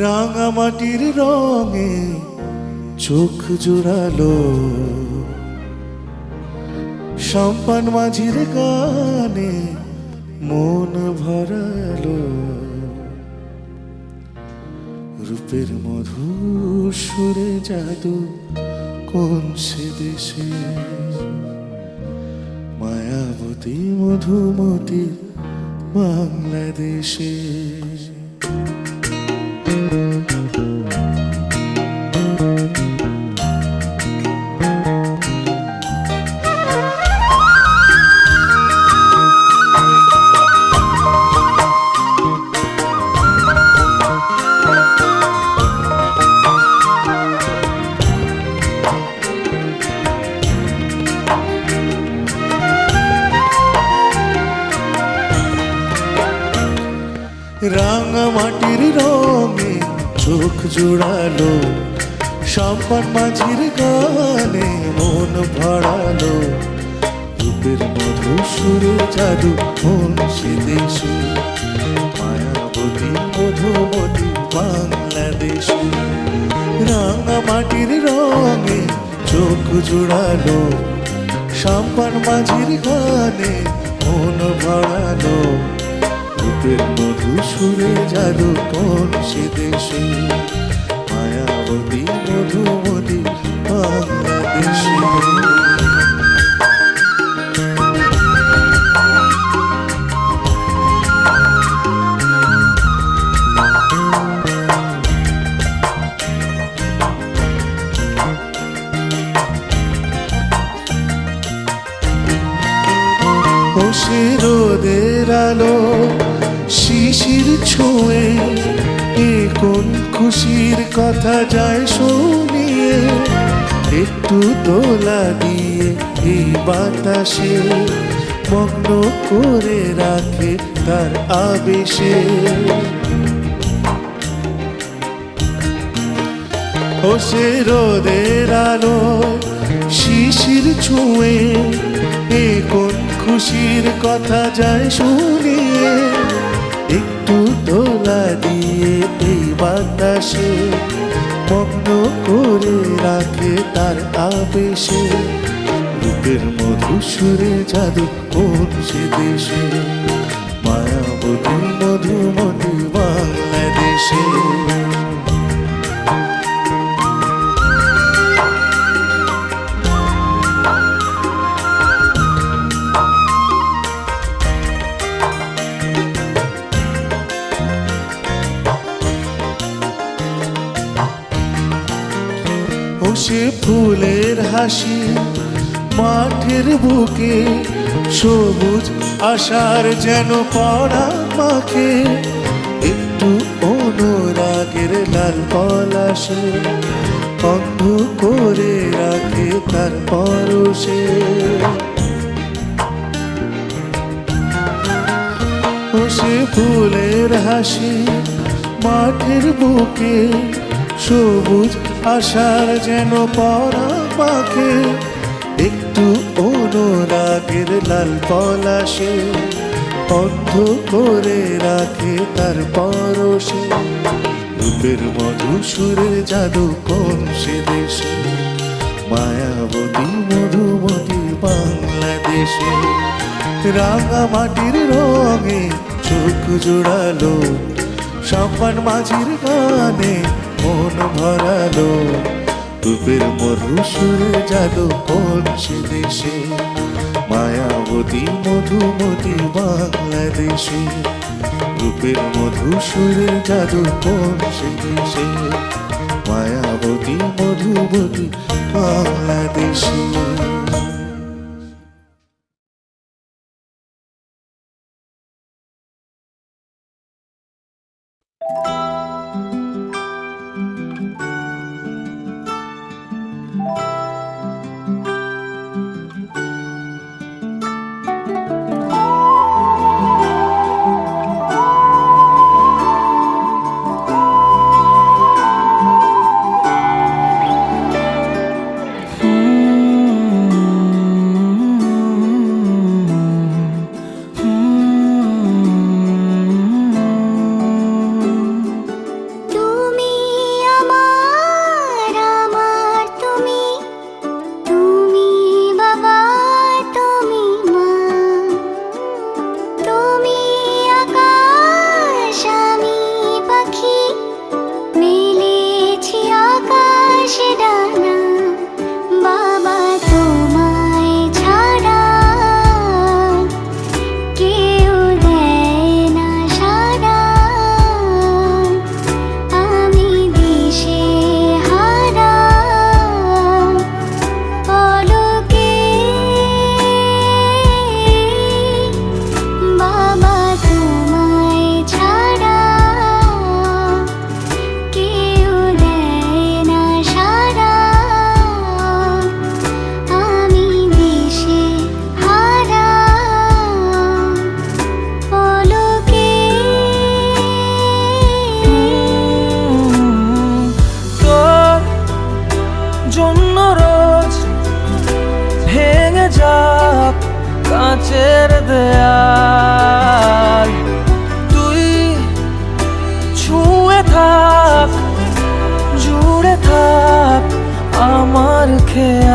রাঙামাটির রঙে চোখ জোড়ালো, সম্পান মাঝির গানে মন ভরালো। রূপের মধুর সুরে জাদু কোন সে দেশে, মায়াবতী মধুমতি বাংলাদেশে। রাঙামাটির রঙে চোখ জোড়ালো, সম্পান মাঝির গানে মন ভরালো। রূপের মধু সুরে জাদু কোন সে দেশে, মায়াবতী মধুমতি বাংলাদেশে। রাঙামাটির রঙে চোখ জোড়ালো, সম্পান মাঝির গানে মন ভরালো। রূপের মধু সুরে জাদু কোন সে দেশে, মায়াবতী মধুমতি বাংলাদেশে। ও সে রোদের আলো শিশির ছুঁয়ে, এ কোন খুশির কথা যায় শুনিয়ে। একটু দোলা দিয়ে এই বাতাসে মগ্ন করে রাখে তার আবেশে। ও সে রোদের আলো শিশির ছুঁয়ে, এ কোন খুশির কথা যায় শুনিয়ে। একটু দোলা দিয়ে এই বাতাসে মগ্ন করে রাখে তার আবেশে। রূপের মধু সুরে জাদু কোন সে দেশে, মায়াবতী মধুমতি বাংলাদেশে। ও সে ফুলের হাসি মাঠের বুকে, সবুজ আশার যেন পড়া মাখে। একটু অনুরাগের লাল পলাশে অন্ধ করে রাখে তার পরশে। ও সে ফুলের হাসি মাঠের বুকে, সবুজ আশার যেন পরা পাখে। একটু অনুরাগের লাল পলাশে অন্ধ করে রাখে তার পরশে। রূপের মধু সুরে জাদু কোন সে দেশে, মায়াবতী মধুমতি বাংলাদেশে। রাঙামাটির রঙে চোখ জোড়ালো, সম্পান মাঝির গানে মন ভরালো। রূপের মধু সুরে জাদু কোন সে দেশে, মায়াবতী মধুমতি বাংলাদেশে। রূপের মধু সুরে জাদু কোন সে দেশে, মায়াবতী মধুমতি বাংলাদেশে। দেয়াল। তুই ছুঁয়ে থাক, জুড়ে থাক আমার খেয়াল।